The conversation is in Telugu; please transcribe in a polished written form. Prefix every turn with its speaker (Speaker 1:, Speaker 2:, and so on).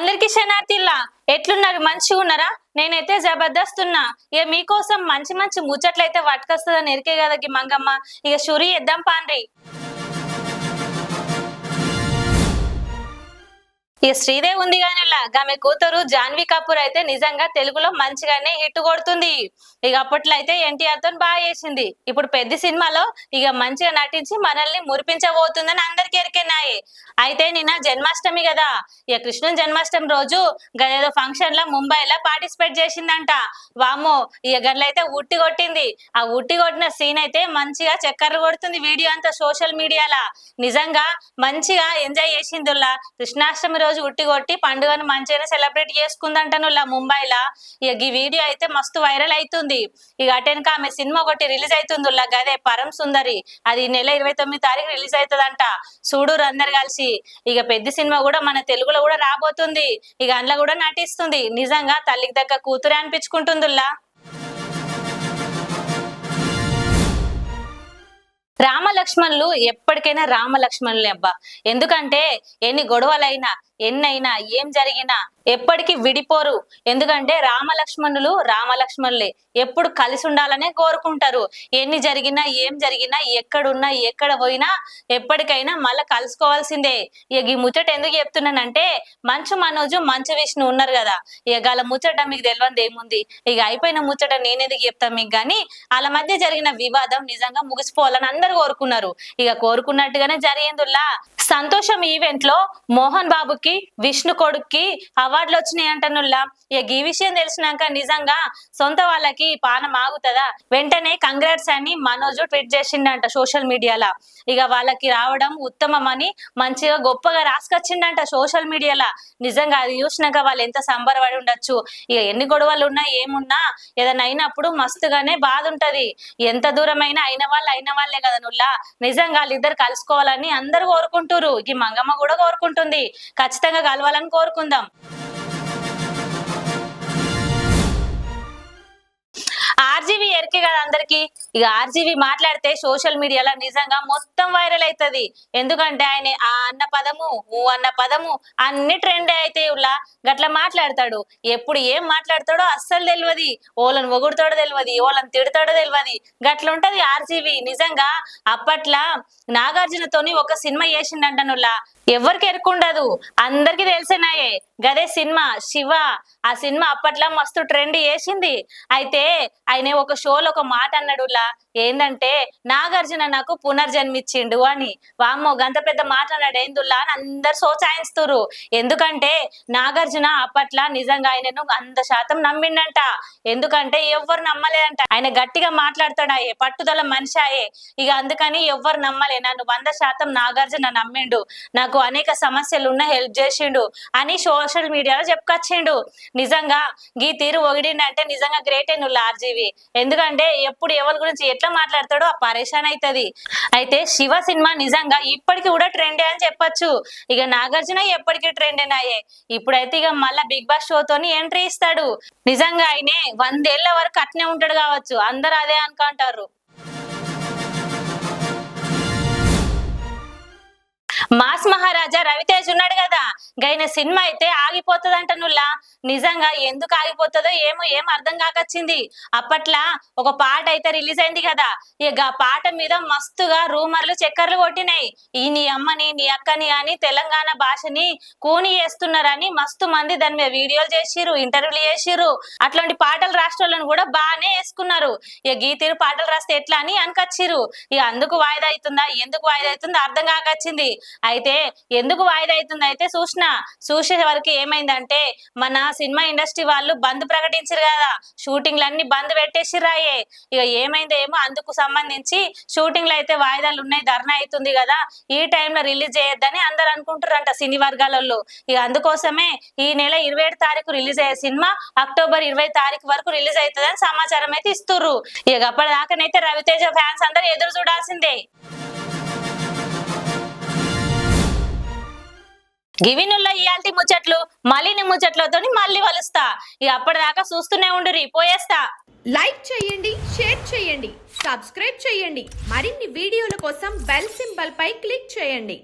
Speaker 1: అందరికి శనార్థిల్లా ఎట్లున్నారు? మంచిగా ఉన్నారా? నేనైతే జబర్దస్త్ ఉన్నా. ఇక మీకోసం మంచి మంచి ముచ్చట్లయితే పట్టుకొస్తుందని ఎరికే కదా మంగమ్మ. ఇక షురీ ఇద్దాం పాండ్రి. ఇక శ్రీదేవి ఉంది కానీ ఆమె కూతురు జాన్వీ కపూర్ అయితే నిజంగా తెలుగులో మంచిగానే హిట్ కొడుతుంది. ఇక అప్పట్లో అయితే ఎన్టీఆర్ తో బాగా చేసింది. ఇప్పుడు పెద్ద సినిమాలో ఇక మంచిగా నటించి మనల్ని మురిపించబోతుందని అందరికి ఎరికెన్నాయి. అయితే నిన్న జన్మాష్టమి కదా, ఇక కృష్ణుని జన్మాష్టమి రోజు గదేదో ఫంక్షన్ లో ముంబైలో పార్టిసిపేట్ చేసిందంట. వామో, ఇక గట్లయితే ఉట్టి కొట్టింది. ఆ ఉట్టి కొట్టిన సీన్ అయితే మంచిగా చక్కర్లు కొడుతుంది వీడియో అంతా సోషల్ మీడియాలో. నిజంగా మంచిగా ఎంజాయ్ చేసిందిలా. కృష్ణాష్టమి రోజు ఉట్టి కొట్టి పండుగను మంచిగానే సెలబ్రేట్ చేసుకుందంటను ముంబైలా. ఇక ఈ వీడియో అయితే మస్తు వైరల్ అవుతుంది. ఇక అటెనక ఆమె సినిమా ఒకటి రిలీజ్ అవుతుంది గదే పరం సుందరి. అది నెల 29 తారీఖు రిలీజ్ అవుతుందంట. చూడురు అందరు కలిసి. ఇక పెద్ద సినిమా కూడా మన తెలుగులో కూడా రాబోతుంది. ఇక అందులో కూడా నటిస్తుంది. నిజంగా తల్లికి దగ్గర కూతురే అనిపించుకుంటుందిలా. రామలక్ష్మణులు ఎప్పటికైనా రామలక్ష్మణులే అబ్బా. ఎందుకంటే ఎన్ని గొడవలైనా ఎన్నైనా ఏం జరిగినా ఎప్పటికీ విడిపోరు. ఎందుకంటే రామలక్ష్మణులు రామలక్ష్మణులే ఎప్పుడు కలిసి ఉండాలనే కోరుకుంటారు. ఎన్ని జరిగినా ఏం జరిగినా ఎక్కడున్నా ఎక్కడ పోయినా ఎప్పటికైనా మళ్ళీ కలుసుకోవాల్సిందే. ఇక ఈ ముచ్చట ఎందుకు చెప్తున్నానంటే మంచు మనోజు మంచు విష్ణు ఉన్నారు కదా, ఇక వాళ్ళ ముచ్చట మీకు తెలియదు ఏముంది. ఇక అయిపోయిన ముచ్చట నేనెందుకు చెప్తాను మీకు గాని, వాళ్ళ మధ్య జరిగిన వివాదం నిజంగా ముగిసిపోవాలని అందరు కోరుకున్నారు. ఇక కోరుకున్నట్టుగానే జరిగిందిలా. సంతోషం ఈవెంట్ లో మోహన్ బాబుకి విష్ణు కొడుక్కి అవార్డులు వచ్చినాయి అంటనుల్లా. ఇక ఈ విషయం తెలిసినాక నిజంగా సొంత వాళ్ళకి పానం ఆగుతుందా? వెంటనే కంగ్రాట్స్ అని మనోజు ట్వీట్ చేసిండంట సోషల్ మీడియాలో. ఇక వాళ్ళకి రావడం ఉత్తమం అని మంచిగా గొప్పగా రాసుకొచ్చిండంట సోషల్ మీడియాలో. నిజంగా అది చూసినాక వాళ్ళు ఎంత సంబరపడి ఉండొచ్చు. ఇక ఎన్ని గొడవలు ఉన్నా ఏమున్నా ఏదైనా అయినప్పుడు మస్తుగానే బాధ ఉంటది. ఎంత దూరమైనా అయిన వాళ్ళే కదా నుల్లా. నిజంగా వాళ్ళిద్దరు కలుసుకోవాలని అందరూ కోరుకుంటారు. ఈ మంగమ్మ కూడా కోరుకుంటుంది. ఖచ్చితంగా కలవాలని కోరుకుందాం. ఆర్జీవి ఎరికే కదా అందరికి. ఇక ఆర్జీవి మాట్లాడితే సోషల్ మీడియాలో నిజంగా మొత్తం వైరల్ అవుతుంది. ఎందుకంటే ఆయన ఆ అన్న పదము ఊ అన్న పదము అన్ని ట్రెండ్ అయితే ఉల్లా. గట్లా మాట్లాడతాడు. ఎప్పుడు ఏం మాట్లాడతాడో అస్సలు తెలియదు. ఓళ్ళని పొగుడుతాడో తెలియదు, ఓళ్ళని తిడతాడో తెలియదు. గట్ల ఉంటది ఆర్జీవి. నిజంగా అప్పట్లా నాగార్జునతోని ఒక సినిమా చేసిండంటనుల్లా. ఎవరికి ఎరుకుండదు, అందరికి తెలిసినాయే. గదే సినిమా శివ. ఆ సినిమా అప్పట్లో మస్తు ట్రెండ్ చేసింది. అయితే ఆయన ఒక షోలో ఒక మాట అన్నాడులా, ఏందంటే నాగార్జున నాకు పునర్జన్మిచ్చిండు అని. వామ్మో, గంత పెద్ద మాట అన్నాడు ఏందుల్లా అని అందరు సోచాయిస్తురు. ఎందుకంటే నాగార్జున అప్పట్లా నిజంగా ఆయనను 100% నమ్మిండంట. ఎందుకంటే ఎవ్వరు నమ్మలేదంట. ఆయన గట్టిగా మాట్లాడతాడాయే, పట్టుదల మనిషి ఆయే. ఇక అందుకని ఎవ్వరు నమ్మలే. నన్ను 100% నాగార్జున నమ్మిండు, నాకు అనేక సమస్యలు ఉన్న హెల్ప్ చేసిండు అని సోషల్ మీడియాలో చెప్పుకొచ్చిండు. నిజంగా గీ తీరు ఒగిడిండంటే నిజంగా గ్రేటే నువ్వు ఆర్జీవి. ఎందుకంటే ఎప్పుడు ఎవరి గురించి ఎట్లా మాట్లాడతాడో ఆ పరేషాన్ అవుతుంది. అయితే శివ సినిమా నిజంగా ఇప్పటికి కూడా ట్రెండే అని చెప్పొచ్చు. ఇక నాగార్జున ఎప్పటికీ ట్రెండ్ అయ్యే. ఇప్పుడైతే ఇక మళ్ళా బిగ్ బాస్ షోతోని ఎంట్రీ ఇస్తాడు. నిజంగా ఆయనే 100 ఏళ్ల వరకు అట్నే ఉంటాడు కావచ్చు. అందరు అదే అనుకుంటారు. మాస్ మహారాజా రవితేజ్ ఉన్నాడు కదా, గైన సినిమా అయితే ఆగిపోతుంది అంటనుల్లా. నిజంగా ఎందుకు ఆగిపోతుందో ఏమో ఏం అర్థం కాకొచ్చింది. అప్పట్లా ఒక పాట అయితే రిలీజ్ అయింది కదా, ఇక ఆ పాట మీద మస్తుగా రూమర్లు చక్కర్లు కొట్టినాయి. ఈ నీ అమ్మని నీ అక్కని అని తెలంగాణ భాషని కూని చేస్తున్నారని మస్తు మంది దాని మీద వీడియోలు చేసిర్రు, ఇంటర్వ్యూలు చేసిర్రు. అట్లాంటి పాటలు రాష్ట్రాలను కూడా బాగానే వేసుకున్నారు. ఇక గీతీరు పాటలు రాస్తే ఎట్లా అని అనుకొచ్చిర్రు. ఇక అందుకు వాయిదా అవుతుందా, ఎందుకు వాయిదా అవుతుందో అర్థం కాకొచ్చింది. అయితే ఎందుకు వాయిదా అవుతుంది అయితే చూసే వరకు ఏమైందంటే మన సినిమా ఇండస్ట్రీ వాళ్ళు బంద్ ప్రకటించారు కదా, షూటింగ్లు అన్ని బంద్ పెట్టేసిరాయే. ఇక ఏమైందో ఏమో అందుకు సంబంధించి షూటింగ్లు అయితే వాయిదాలు ఉన్నాయి, ధర్నా అవుతుంది కదా, ఈ టైంలో రిలీజ్ చేయొద్దని అందరు అనుకుంటారంట సినీ వర్గాలలో. ఇక అందుకోసమే ఈ నెల 27 తారీఖు రిలీజ్ అయ్యే సినిమా అక్టోబర్ 20 తారీఖు వరకు రిలీజ్ అవుతుందని సమాచారం అయితే ఇస్తుర్రు. ఇక అప్పటిదాకానైతే రవితేజ ఫ్యాన్స్ అందరు ఎదురు చూడాల్సిందే. గివినుల్లో ఇయాల్టి ముచ్చట్లు మళ్ళీ ముచ్చట్లతో మళ్ళీ వలుస్తా. ఇక అప్పటిదాకా చూస్తూనే ఉండురి, పోయేస్తా.
Speaker 2: లైక్ చేయండి, షేర్ చేయండి, సబ్స్క్రైబ్ చేయండి. మరిన్ని వీడియోల కోసం బెల్ సింబల్ పై క్లిక్ చేయండి.